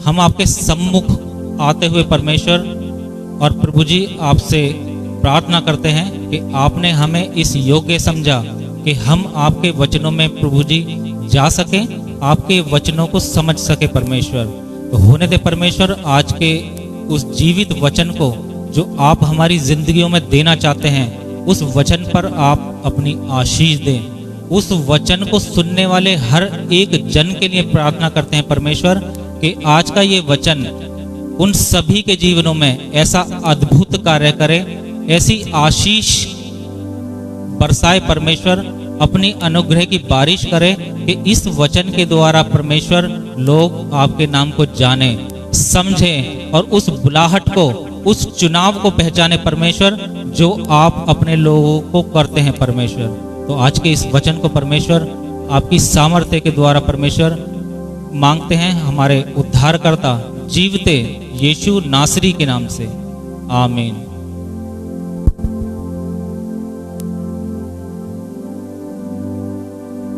हम आपके सम्मुख आते हुए परमेश्वर और प्रभु जी आपसे प्रार्थना करते हैं कि आपने हमें इस योग्य समझा कि हम आपके वचनों में प्रभु जी जा सकें, आपके वचनों को समझ सके परमेश्वर। तो होने दे परमेश्वर आज के उस जीवित वचन को जो आप हमारी जिंदगियों में देना चाहते हैं, उस वचन पर आप अपनी आशीष दें। उस वचन को सुनने वाले हर एक जन के लिए प्रार्थना करते हैं परमेश्वर कि आज का ये वचन उन सभी के जीवनों में ऐसा अद्भुत कार्य करे, ऐसी आशीष बरसाए परमेश्वर, अपनी अनुग्रह की बारिश करे कि इस वचन के द्वारा परमेश्वर लोग आपके नाम को जाने, समझें और उस बुलाहट को, उस चुनाव को पहचाने परमेश्वर, जो आप अपने लोगों को करते हैं परमेश्वर। तो आज के इस वचन को परमेश्वर आपकी सामर्थ्य के द्वारा परमेश्वर मांगते हैं हमारे उद्धारकर्ता जीवते यीशु नासरी के नाम से, आमीन।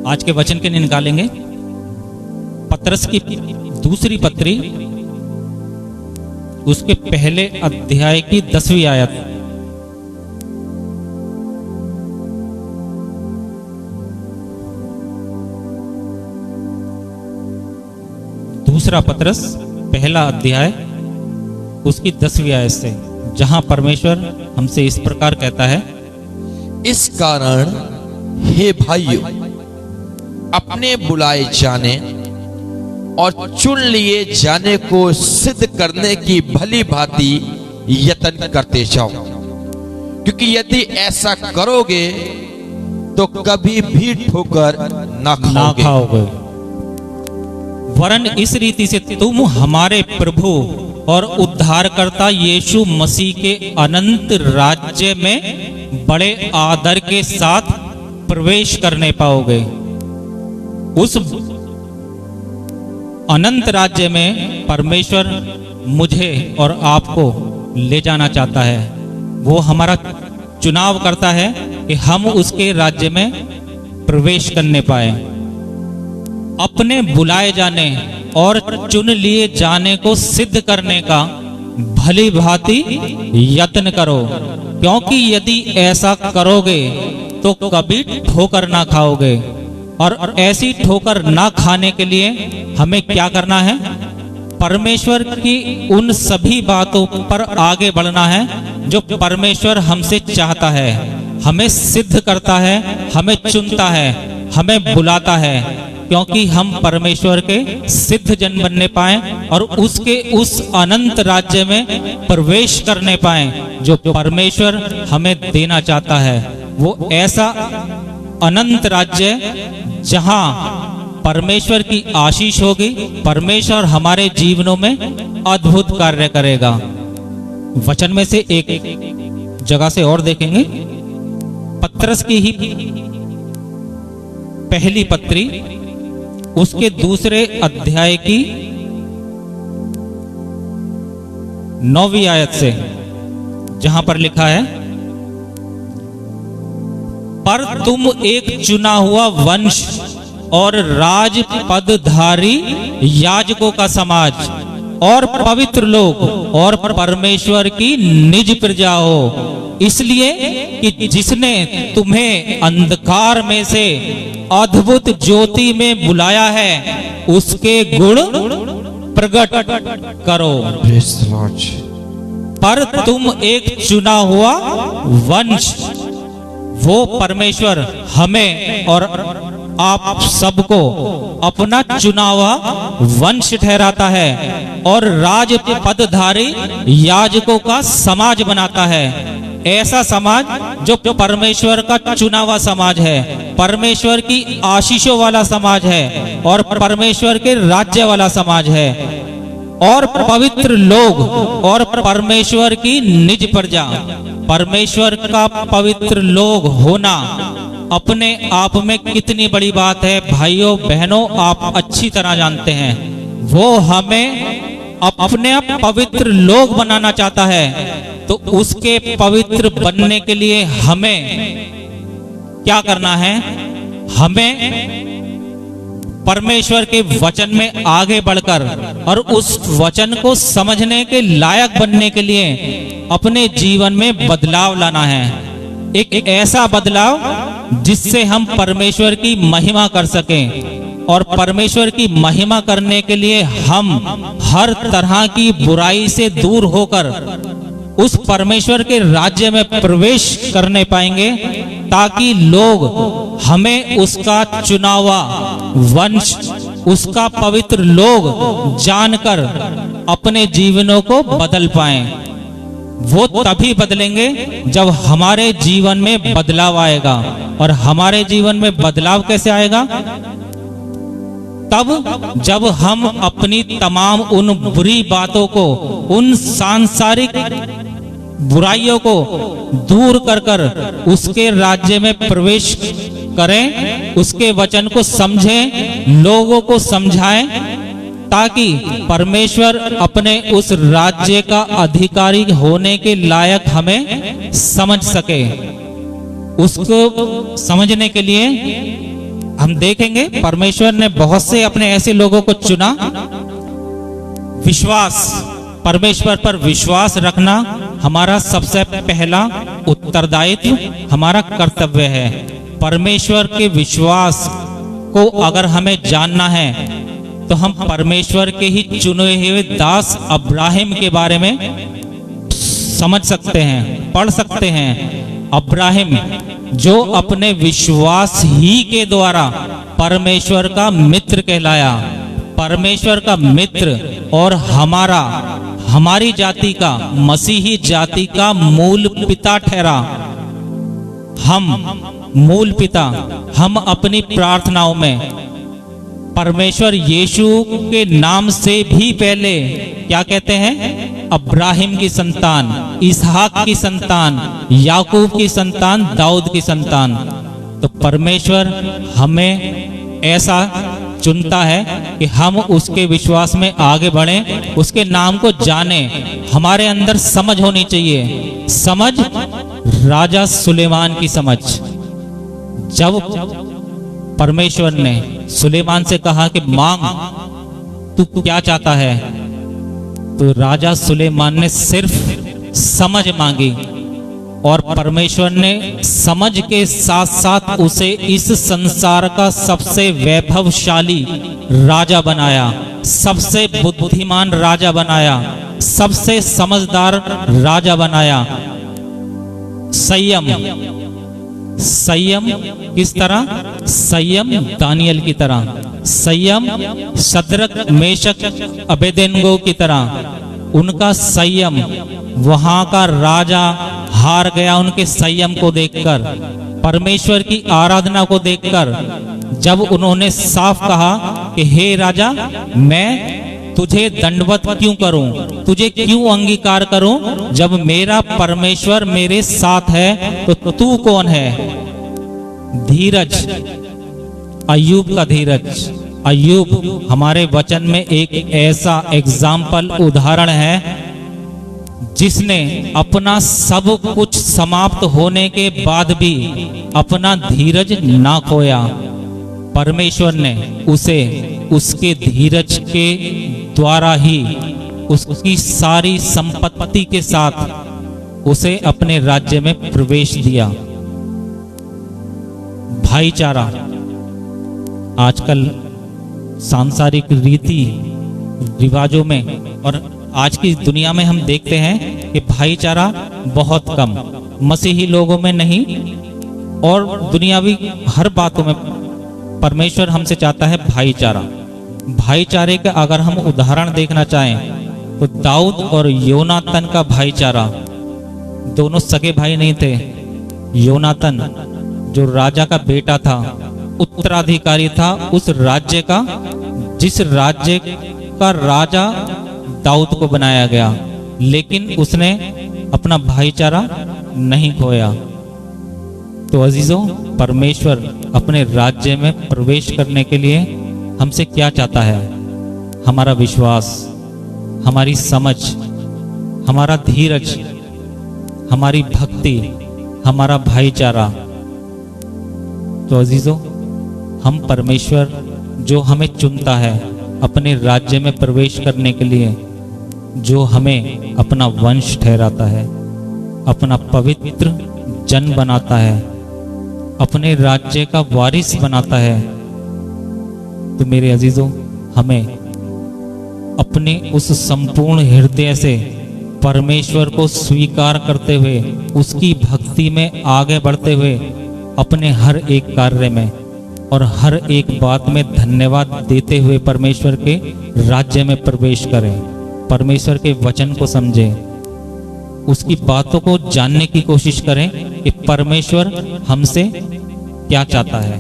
आज के वचन के लिए निकालेंगे पतरस की दूसरी पत्री, उसके पहले अध्याय की 10वीं आयत। दूसरा पतरस पहला अध्याय उसकी 10वीं आयत से, जहां परमेश्वर हमसे इस प्रकार कहता है, इस कारण हे भाइयों, अपने बुलाए जाने और चुन लिए जाने को सिद्ध करने की भली भांति यत्न करते जाओ, क्योंकि यदि ऐसा करोगे तो कभी भी ठोकर ना खाओगे। वरन इस रीति से तुम हमारे प्रभु और उद्धारकर्ता यीशु मसीह के अनंत राज्य में बड़े आदर के साथ प्रवेश करने पाओगे। उस अनंत राज्य में परमेश्वर मुझे और आपको ले जाना चाहता है। वो हमारा चुनाव करता है कि हम उसके राज्य में प्रवेश करने पाए। अपने बुलाए जाने और चुन लिए जाने को सिद्ध करने का भली भांति यत्न करो, क्योंकि यदि ऐसा करोगे तो कभी ठोकर ना खाओगे। और ऐसी ठोकर ना खाने के लिए हमें क्या करना है? परमेश्वर की उन सभी बातों पर आगे बढ़ना है जो परमेश्वर हमसे चाहता है। हमें सिद्ध करता है, हमें चुनता है, हमें बुलाता है, क्योंकि हम परमेश्वर के सिद्ध जन बनने पाए और उसके उस अनंत राज्य में प्रवेश करने पाए जो परमेश्वर हमें देना चाहता है। वो ऐसा अनंत राज्य जहां परमेश्वर की आशीष होगी, परमेश्वर हमारे जीवनों में अद्भुत कार्य करेगा। वचन में से एक जगह से और देखेंगे, पतरस की ही पहली पत्री उसके दूसरे अध्याय की 9वीं आयत से, जहां पर लिखा है, पर तुम एक चुना हुआ वंश और राज पदधारी याजकों का समाज और पवित्र लोग और परमेश्वर की निज प्रजा हो, इसलिए कि जिसने तुम्हें अंधकार में से अद्भुत ज्योति में बुलाया है उसके गुण प्रकट करो। पर तुम एक चुना हुआ वंश, वो परमेश्वर हमें और आप सबको अपना चुना हुआ वंश ठहराता है और राज पदधारी याजकों का समाज बनाता है। ऐसा समाज जो परमेश्वर का चुना हुआ समाज है, परमेश्वर की आशीषों वाला समाज है और परमेश्वर के राज्य वाला समाज है, और पवित्र लोग और परमेश्वर की निज प्रजा। परमेश्वर का पवित्र लोग होना अपने आप में कितनी बड़ी बात है भाइयों बहनों, आप अच्छी तरह जानते हैं। वो हमें अपने आप पवित्र लोग बनाना चाहता है, तो उसके पवित्र बनने के लिए हमें क्या करना है? हमें परमेश्वर के वचन में आगे बढ़कर और उस वचन को समझने के लायक बनने के लिए अपने जीवन में बदलाव लाना है। एक ऐसा बदलाव जिससे हम परमेश्वर की महिमा कर सकें, और परमेश्वर की महिमा करने के लिए हम हर तरह की बुराई से दूर होकर उस परमेश्वर के राज्य में प्रवेश करने पाएंगे, ताकि लोग हमें उसका चुनावा वंश, उसका पवित्र लोग जानकर अपने जीवनों को बदल पाएं। वो तभी बदलेंगे जब हमारे जीवन में बदलाव आएगा। और हमारे जीवन में बदलाव कैसे आएगा? तब जब हम अपनी तमाम उन बुरी बातों को, उन सांसारिक बुराइयों को दूर कर कर उसके राज्य में प्रवेश करें, उसके वचन को समझें, लोगों को समझाएं, ताकि परमेश्वर अपने उस राज्य का अधिकारी होने के लायक हमें समझ सके। उसको समझने के लिए हम देखेंगे परमेश्वर ने बहुत से अपने ऐसे लोगों को चुना। विश्वास, परमेश्वर पर विश्वास रखना हमारा सबसे पहला उत्तरदायित्व, हमारा कर्तव्य है। परमेश्वर के विश्वास को अगर हमें जानना है तो हम परमेश्वर के ही चुने हुए दास अब्राहिम के बारे में समझ सकते हैं, पढ़ सकते हैं। अब्राहिम जो अपने विश्वास ही के द्वारा परमेश्वर का मित्र कहलाया, परमेश्वर का मित्र, और हमारी जाति का, मसीही जाति का मूल पिता ठहरा। हम मूल पिता, हम अपनी प्रार्थनाओं में परमेश्वर यीशु के नाम से भी पहले क्या कहते हैं? अब्राहिम की संतान, इसहाक की संतान, याकूब की संतान, दाऊद की संतान। तो परमेश्वर हमें ऐसा चुनता है कि हम उसके विश्वास में आगे बढ़ें, उसके नाम को जानें। हमारे अंदर समझ होनी चाहिए, समझ राजा सुलेमान की समझ। जब परमेश्वर ने सुलेमान से कहा कि मांग, तू क्या चाहता है, तो राजा सुलेमान ने सिर्फ समझ मांगी, और परमेश्वर ने समझ के साथ साथ उसे इस संसार का सबसे वैभवशाली राजा बनाया, सबसे बुद्धिमान राजा बनाया, सबसे समझदार राजा बनाया। संयम किस तरह? संयम दानियल की तरह, संयम शद्रक मेशक अबेदेनगो की तरह। उनका संयम, वहां का राजा हार गया उनके संयम को देखकर, परमेश्वर की आराधना को देखकर। जब उन्होंने साफ कहा कि हे राजा, मैं तुझे दंडवत क्यों करूं, तुझे क्यों अंगीकार करूं, जब मेरा परमेश्वर मेरे साथ है तो तू कौन है? धीरज, अय्यूब का धीरज। अय्यूब हमारे वचन में एक ऐसा एग्जाम्पल, उदाहरण है, जिसने अपना सब कुछ समाप्त होने के बाद भी अपना धीरज ना खोया। परमेश्वर ने उसे उसके धीरज के द्वारा ही उसकी सारी संपत्ति के साथ उसे अपने राज्य में प्रवेश दिया। भाईचारा, आजकल सांसारिक रीति रिवाजों में और आज की दुनिया में हम देखते हैं कि भाईचारा बहुत कम, मसीही लोगों में नहीं, और दुनियावी हर बातों में परमेश्वर हमसे चाहता है भाईचारा। भाईचारे का अगर हम उदाहरण देखना चाहें तो दाऊद और योनातन का भाईचारा, दोनों सगे भाई नहीं थे। योनातन जो राजा का बेटा था, उत्तराधिकारी था उस राज्य का, जिस राज्य का राजा दाऊद को बनाया गया, लेकिन उसने अपना भाईचारा नहीं खोया। तो अजीजों, परमेश्वर अपने राज्य में प्रवेश करने के लिए हमसे क्या चाहता है? हमारा विश्वास, हमारी समझ, हमारा धीरज, हमारी भक्ति, हमारा भाईचारा। तो अजीजों, हम परमेश्वर जो हमें चुनता है अपने राज्य में प्रवेश करने के लिए, जो हमें अपना वंश ठहराता है, अपना पवित्र जन बनाता है, अपने राज्य का वारिस बनाता है। तो मेरे अजीजों, हमें अपने उस संपूर्ण हृदय से परमेश्वर को स्वीकार करते हुए, उसकी भक्ति में आगे बढ़ते हुए, अपने हर एक कार्य में और हर एक बात में धन्यवाद देते हुए परमेश्वर के राज्य में प्रवेश करें। परमेश्वर के वचन को समझें, उसकी बातों को जानने की कोशिश करें कि परमेश्वर हमसे क्या चाहता है।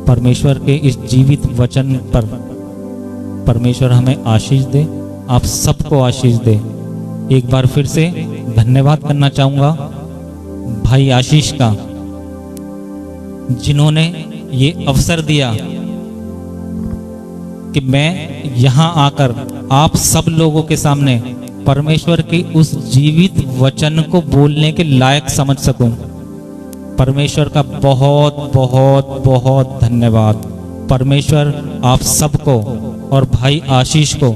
परमेश्वर के इस जीवित वचन पर परमेश्वर हमें आशीष दे, आप सबको आशीष दे। एक बार फिर से धन्यवाद करना चाहूँगा भाई आशीष का, जिन्होंने ये अवसर दिया कि मैं यहाँ आकर आप सब लोगों के सामने परमेश्वर के उस जीवित वचन को बोलने के लायक समझ सकूं। परमेश्वर का बहुत बहुत बहुत धन्यवाद। परमेश्वर आप सबको और भाई आशीष को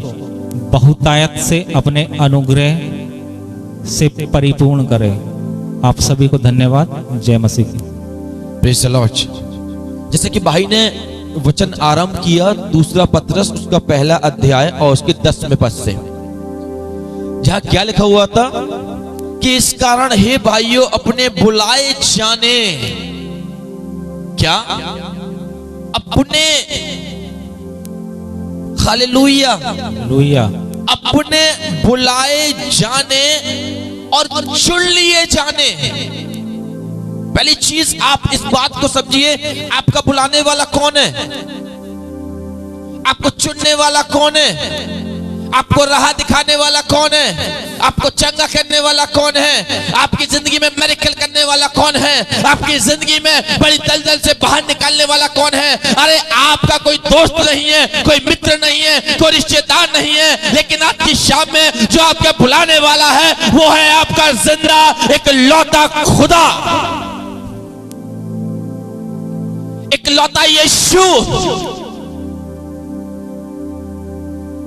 बहुतायत से अपने अनुग्रह से परिपूर्ण करे। आप सभी को धन्यवाद। जय मसीह की। Praise the Lord. जैसे कि भाई ने वचन आरंभ किया, दूसरा पत्रस उसका पहला अध्याय और उसके 10वें पद से, जहां क्या लिखा हुआ था कि इस कारण हे भाइयों अपने बुलाए जाने, क्या अपने, हालेलुया, हालेलुया, अपने बुलाए जाने और चुन लिए जाने। पहली चीज आप इस बात को समझिए, आपका बुलाने वाला कौन है, आपको चुनने वाला कौन है, आपको राह दिखाने वाला कौन है, आपको चंगा करने वाला कौन है, आपकी जिंदगी में मिरेकल करने वाला कौन है, आपकी जिंदगी में बड़ी दलदल से बाहर निकालने वाला कौन है। अरे आपका कोई दोस्त नहीं है, कोई मित्र नहीं है, कोई रिश्तेदार नहीं है, लेकिन आज की शाम में जो आपके बुलाने वाला है वो है आपका जिंदा एक लौता खुदा, एक लौता यीशु,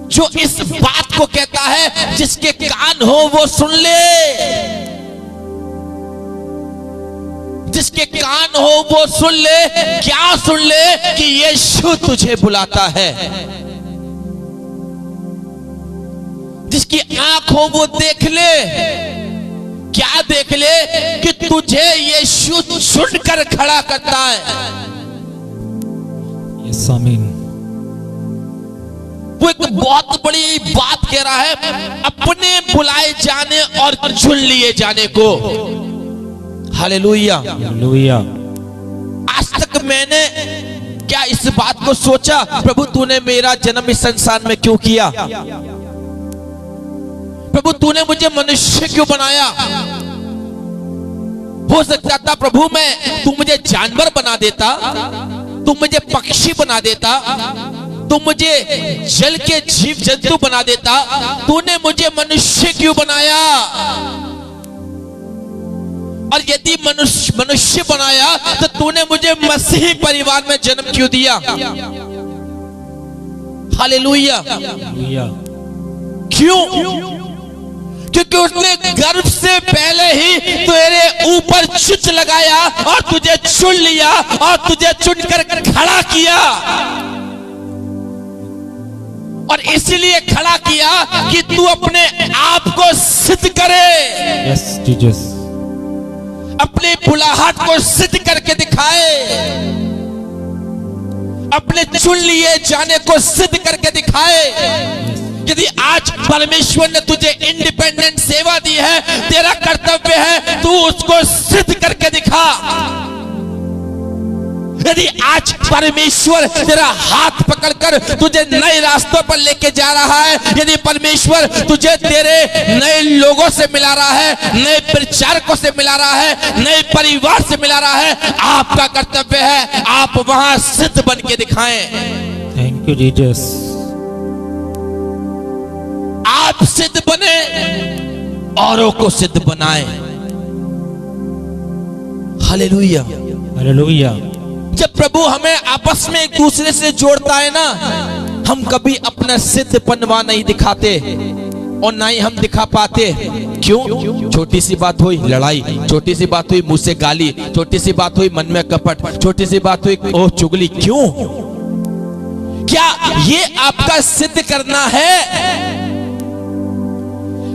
जो इस बात को कहता है जिसके कान हो वो सुन ले, जिसके कान हो वो सुन ले। क्या सुन ले? कि यीशु तुझे बुलाता है। जिसकी आंख हो वो देख ले। क्या देख ले? कि तुझे यीशु चुनकर खड़ा करता है। यस आमीन। वो एक बहुत बड़ी बात कह रहा है, अपने बुलाए जाने और चुन लिए जाने को। Hallelujah, hallelujah. आज तक मैंने क्या इस बात को सोचा, प्रभु तूने मेरा जन्म इस संसार में क्यों किया, प्रभु तूने मुझे मनुष्य क्यों बनाया। हो सकता था प्रभु तू मुझे जानवर बना देता, तू मुझे पक्षी बना देता, तू मुझे जल के जीव जंतु बना देता, तूने मुझे मनुष्य क्यों बनाया। और यदि मनुष्य बनाया तो तूने मुझे मसीही परिवार में जन्म क्यों दिया। हालेलुया। क्यों? क्योंकि उसने गर्भ से पहले ही तेरे ऊपर चुच लगाया और तुझे चुन लिया और तुझे चुनकर खड़ा किया। और इसलिए खड़ा किया कि तू अपने आप को सिद्ध करे। Yes Jesus. अपने बुलाहट को सिद्ध करके दिखाए, अपने चुन लिए जाने को सिद्ध करके दिखाए। यदि आज परमेश्वर ने तुझे इंडिपेंडेंट सेवा दी है, तेरा कर्तव्य है तू उसको सिद्ध करके दिखा। यदि आज परमेश्वर तेरा हाथ पकड़कर तुझे नए रास्तों पर लेके जा रहा है, यदि परमेश्वर तुझे तेरे नए लोगों से मिला रहा है, नए प्रचारकों से मिला रहा है, नए परिवार से मिला रहा है, आपका कर्तव्य है आप वहां सिद्ध बन के दिखाएं। Thank you Jesus. आप सिद्ध बने, औरों को सिद्ध बनाएं। Hallelujah, hallelujah. जब प्रभु हमें आपस में एक दूसरे से जोड़ता है ना, हम कभी अपना सिद्धपन वहां नहीं दिखाते और ना ही हम दिखा पाते। क्यों? छोटी सी बात हुई लड़ाई, छोटी सी बात हुई मुंह से गाली, छोटी सी बात हुई मन में कपट, छोटी सी बात हुई ओह चुगली। क्यों? क्या ये आपका सिद्ध करना है?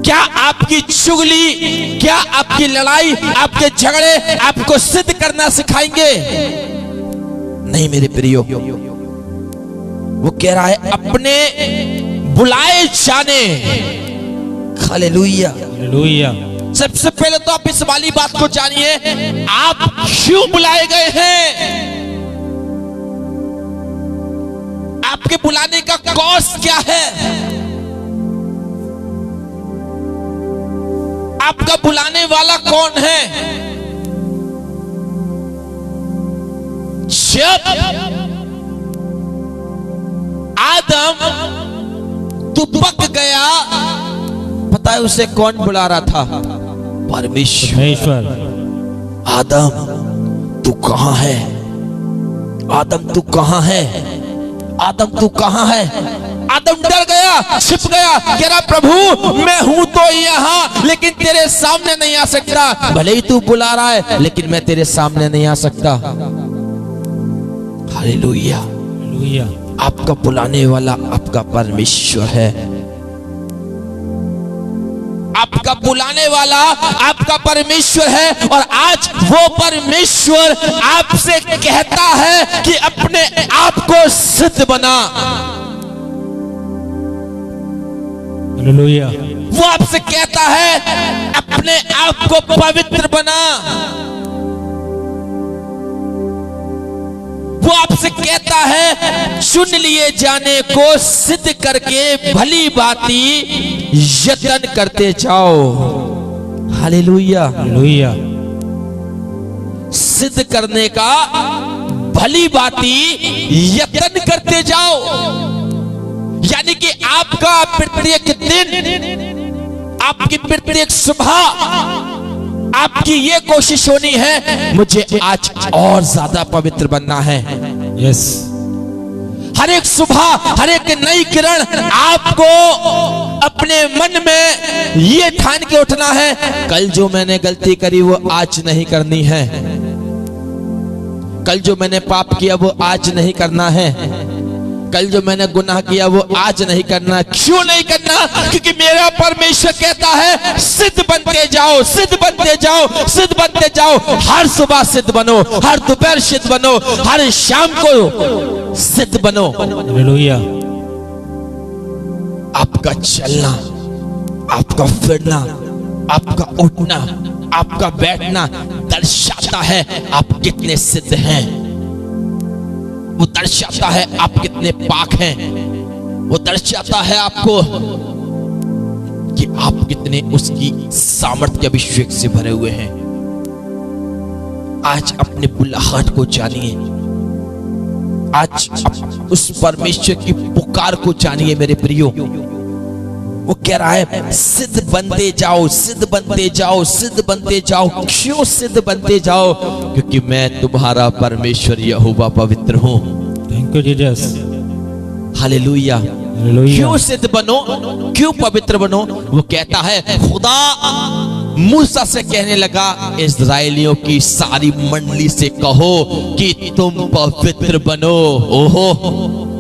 क्या आपकी चुगली, क्या आपकी लड़ाई, आपके झगड़े आपको सिद्ध करना सिखाएंगे? नहीं मेरे प्रियो, वो कह रहा है अपने बुलाए जाने। Hallelujah, hallelujah. सबसे पहले तो आप इस वाली बात को जानिए, आप क्यों बुलाए गए हैं? आपके बुलाने का कॉज क्या है? आपका बुलाने वाला कौन है? जब आदम दुबक गया, पता है उसे कौन बुला रहा था? परमेश्वर। आदम तू कहां है? आदम तू कहां है? आदम तू कहां है? आदम डर गया, छिप गया, कह रहा प्रभु मैं हूं तो यहां, लेकिन तेरे सामने नहीं आ सकता। भले ही तू बुला रहा है, लेकिन मैं तेरे सामने नहीं आ सकता। Hallelujah, hallelujah. आपका बुलाने वाला आपका परमेश्वर है। आपका बुलाने वाला आपका परमेश्वर है, और आज वो परमेश्वर आपसे कहता है कि अपने आप को सिद्ध बना। हालेलुया। वो आपसे कहता है अपने आप को पवित्र बना। वो आपसे कहता है चुन लिए जाने को सिद्ध करके भली बाती यत्न करते जाओ। Hallelujah, hallelujah. सिद्ध करने का भली बाती यत्न करते जाओ। यानी कि आपका प्रत्येक दिन, आपकी प्रत्येक सुबह आपकी ये कोशिश होनी है, मुझे आज और ज्यादा पवित्र बनना है। यस। हर एक सुबह, हर एक नई किरण आपको अपने मन में ये ठान के उठना है, कल जो मैंने गलती करी वो आज नहीं करनी है। कल जो मैंने पाप किया वो आज नहीं करना है। कल जो मैंने गुनाह किया वो आज नहीं करना। क्यों नहीं करना? क्योंकि मेरा परमेश्वर कहता है सिद्ध बनते जाओ, सिद्ध बनते जाओ, सिद्ध बनते जाओ। हर सुबह सिद्ध बनो, हर दोपहर सिद्ध बनो, हर शाम को सिद्ध बनो। हालेलुया। आपका चलना, आपका फिरना, आपका उठना, आपका बैठना दर्शाता है आप कितने सिद्ध हैं। वो दर्शाता है आप कितने पाक हैं। वो दर्शाता है आपको कि आप कितने उसकी सामर्थ्य के अभिषेक से भरे हुए हैं। आज अपने बुलाहट को जानिए, आज उस परमेश्वर की पुकार को जानिए मेरे प्रियो। वो कह रहा है सिद्ध बनते जाओ, सिद्ध बनते जाओ, सिद्ध बनते जाओ। क्यों सिद्ध बनते जाओ? क्योंकि मैं तुम्हारा परमेश्वर यहोवा पवित्र हूं। Thank you Jesus. Hallelujah. Hallelujah. क्यों सिद्ध बनो, क्यों पवित्र बनो? वो कहता है, खुदा मूसा से कहने लगा इस्राएलियों की सारी मंडली से कहो कि तुम पवित्र बनो। ओहो,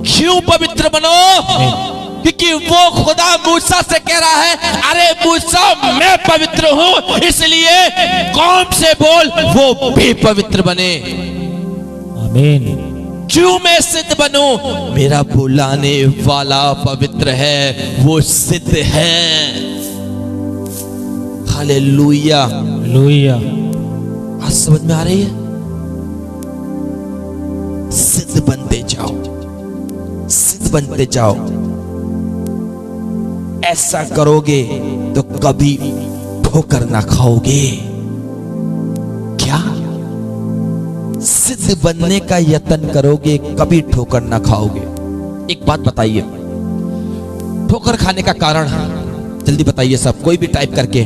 क्यों पवित्र बनो? क्योंकि वो खुदा मूसा से कह रहा है, अरे मूसा मैं पवित्र हूं, इसलिए कौम से बोल वो भी पवित्र बने। आमीन। क्यों मैं सिद्ध बनूं? मेरा बुलाने वाला पवित्र है, वो सिद्ध है। Hallelujah, hallelujah. आज समझ में आ रही है? सिद्ध बनते जाओ, सिद्ध बनते जाओ। ऐसा करोगे तो कभी ठोकर ना खाओगे। क्या? सिद्ध बनने का यत्न करोगे, कभी ठोकर ना खाओगे। एक बात बताइए, ठोकर खाने का कारण जल्दी बताइए सब, कोई भी टाइप करके।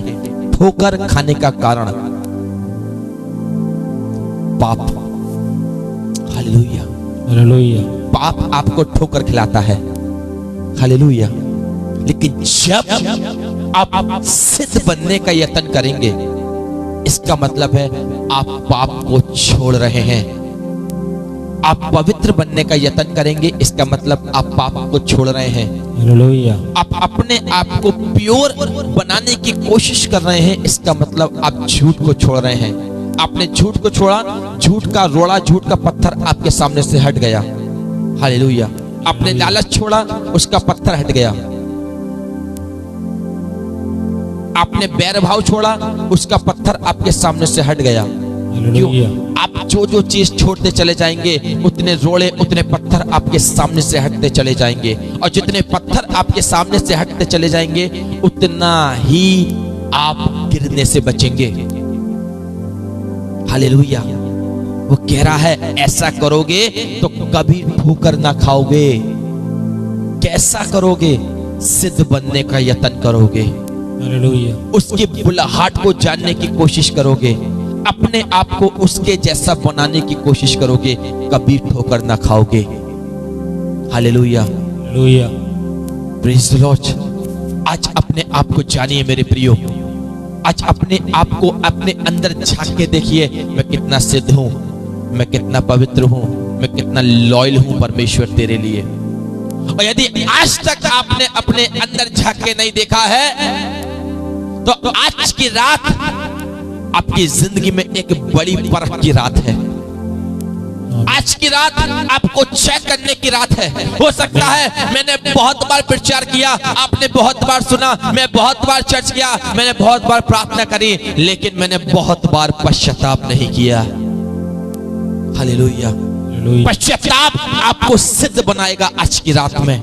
ठोकर खाने का कारण पाप। हालेलुया। हालेलुया। पाप आपको ठोकर खिलाता है, हालेलुया। लेकिन जब आप सिद्ध बनने का यत्न करेंगे, इसका मतलब है आप पाप को छोड़ रहे हैं। आप पवित्र बनने का यत्न करेंगे, इसका मतलब आप पाप को छोड़ रहे हैं। हालेलुया। आप अपने आप को प्योर बनाने की कोशिश कर रहे हैं, इसका मतलब आप झूठ को छोड़ रहे हैं। आपने झूठ को छोड़ा, झूठ का रोड़ा, झूठ का पत्थर आपके सामने से हट गया, हालेलुया। आपने लालच छोड़ा, उसका पत्थर हट गया। आपने बैर भाव छोड़ा, उसका पत्थर आपके सामने से हट गया। क्यों? आप जो जो चीज छोड़ते चले जाएंगे, उतने रोड़े, उतने पत्थर आपके सामने से हटते चले जाएंगे। और जितने पत्थर आपके सामने से हटते चले जाएंगे, उतना ही आप गिरने से बचेंगे, हालेलुया। वो कह रहा है ऐसा करोगे तो कभी ठोकर ना खाओगे। कैसा करोगे? सिद्ध बनने का यत्न करोगे, हालेलुया। उसकी बुलाहट को जानने की कोशिश करोगे, अपने आप को उसके जैसा बनाने की कोशिश करोगे, कभी ठोकर ना खाओगे, hallelujah. Hallelujah. Praise the Lord. आज अपने आप को जानिए मेरे प्रियो। आज अपने आप को अपने अंदर झांक के देखिए, मैं कितना सिद्ध हूं, मैं कितना पवित्र हूं, मैं कितना लॉयल हूं परमेश्वर तेरे लिए। और यदि आज तक आपने अपने अंदर झांक के नहीं देखा है, तो आज की रात आपकी जिंदगी में एक बड़ी परख की रात है। आज की रात आपको चेक करने की रात है। हो सकता है मैंने बहुत बार प्रचार किया, आपने बहुत बार सुना, मैं बहुत बार चर्च किया, मैंने बहुत बार प्रार्थना करी, लेकिन मैंने बहुत बार पश्चाताप नहीं किया, हालेलुया। पश्चाताप आपको सिद्ध बनाएगा आज की रात में।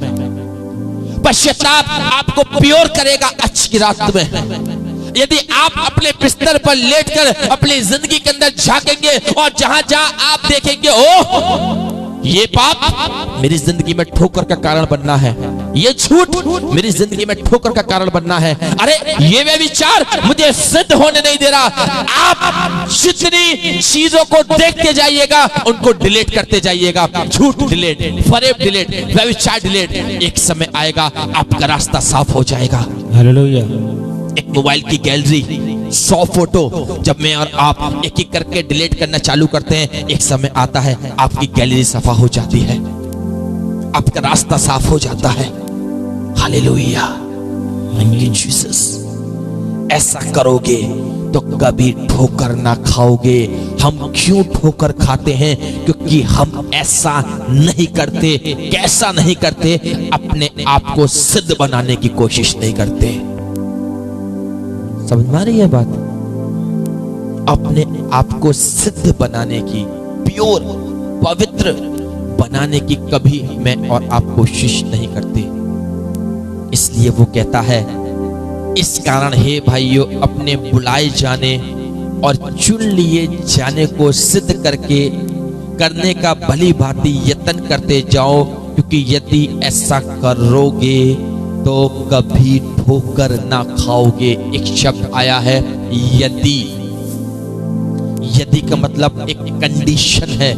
पश्चाताप आपको प्योर करेगा आज की रात में। यदि आप अपने बिस्तर पर लेटकर अपनी जिंदगी के अंदर झांकेंगे और जहां जहां आप देखेंगे, ओह ये पाप मेरी जिंदगी में ठोकर का कारण बनना है, ये झूठ मेरी जिंदगी में ठोकर का कारण बनना है, अरे ये व्यभिचार मुझे सिद्ध होने नहीं दे रहा। आप जितनी चीजों को देखते जाइएगा, उनको डिलीट करते जाइएगा। झूठ डिलीट, फरेब डिलीट, व्यभिचार डिलीट। एक समय आएगा आपका रास्ता साफ हो जाएगा, हालेलुया। एक मोबाइल की गैलरी 100 फोटो जब मैं और आप एक एक करके डिलीट करना चालू करते हैं, एक समय आता है आपकी गैलरी सफा हो जाती है, आपका रास्ता साफ हो जाता है, हालेलुया। Thank you Jesus. ऐसा करोगे तो कभी ठोकर ना खाओगे। हम क्यों ठोकर खाते हैं? क्योंकि हम ऐसा नहीं करते। कैसा नहीं करते? अपने आप को सिद्ध बनाने की कोशिश नहीं करते। समझ में आ रही है बात? अपने आप को सिद्ध बनाने की, प्योर पवित्र बनाने की कभी मैं और आप कोशिश नहीं करते। इसलिए वो कहता है, इस कारण हे भाइयों अपने बुलाए जाने और चुन लिए जाने को सिद्ध करने का भली भांति यत्न करते जाओ, क्योंकि यदि ऐसा करोगे तो कभी ठोकर ना खाओगे। एक शब्द आया है यदि। यदि का मतलब एक कंडीशन है।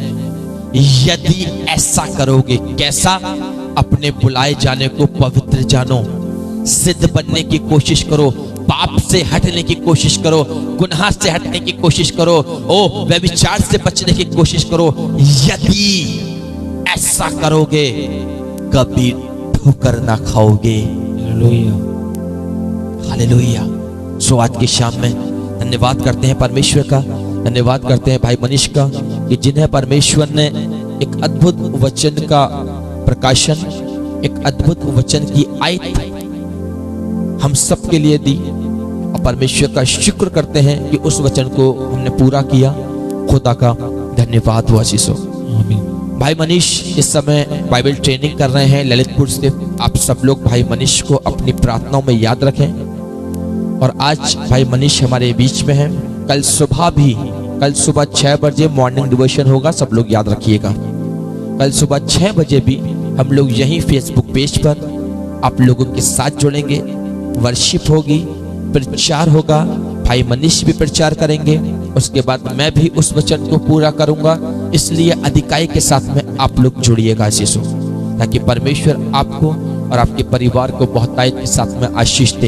यदि ऐसा करोगे, कैसा? अपने बुलाए जाने को पवित्र जानो, सिद्ध बनने की कोशिश करो, पाप से हटने की कोशिश करो, गुनाह से हटने की कोशिश करो, ओ व्यभिचार से बचने की कोशिश करो। यदि ऐसा करोगे कभी ठोकर ना खाओगे, हालेलुया, हालेलुया। सो आज की शाम में धन्यवाद करते हैं परमेश्वर का, धन्यवाद करते हैं भाई मनीष का, कि जिन्हें परमेश्वर ने एक अद्भुत वचन का प्रकाशन, एक अद्भुत वचन की आयत हम सब के लिए दी। और परमेश्वर का शुक्र करते हैं कि उस वचन को हमने पूरा किया। खुदा का धन्यवाद हो आशीष हो। भाई मनीष इस समय बाइबल ट्रेनिंग कर रहे हैं ललितपुर से। आप सब लोग भाई मनीष को अपनी प्रार्थनाओं में याद रखें। और आज भाई मनीष हमारे बीच में है। कल सुबह 6 बजे मॉर्निंग डिवोशन होगा, सब लोग याद रखिएगा। कल सुबह 6 बजे भी हम लोग यहीं फेसबुक पेज पर आप लोगों के साथ जुड़ेंगे। वर्शिप होगी, प्रचार होगा, भाई मनीष भी प्रचार करेंगे, उसके बाद मैं भी उस वचन को पूरा करूंगा। इसलिए अधिकाई के साथ में आप लोग जुड़िएगा आशीषों, ताकि परमेश्वर आपको और आपके परिवार को बहुतायत के साथ में आशीष दे।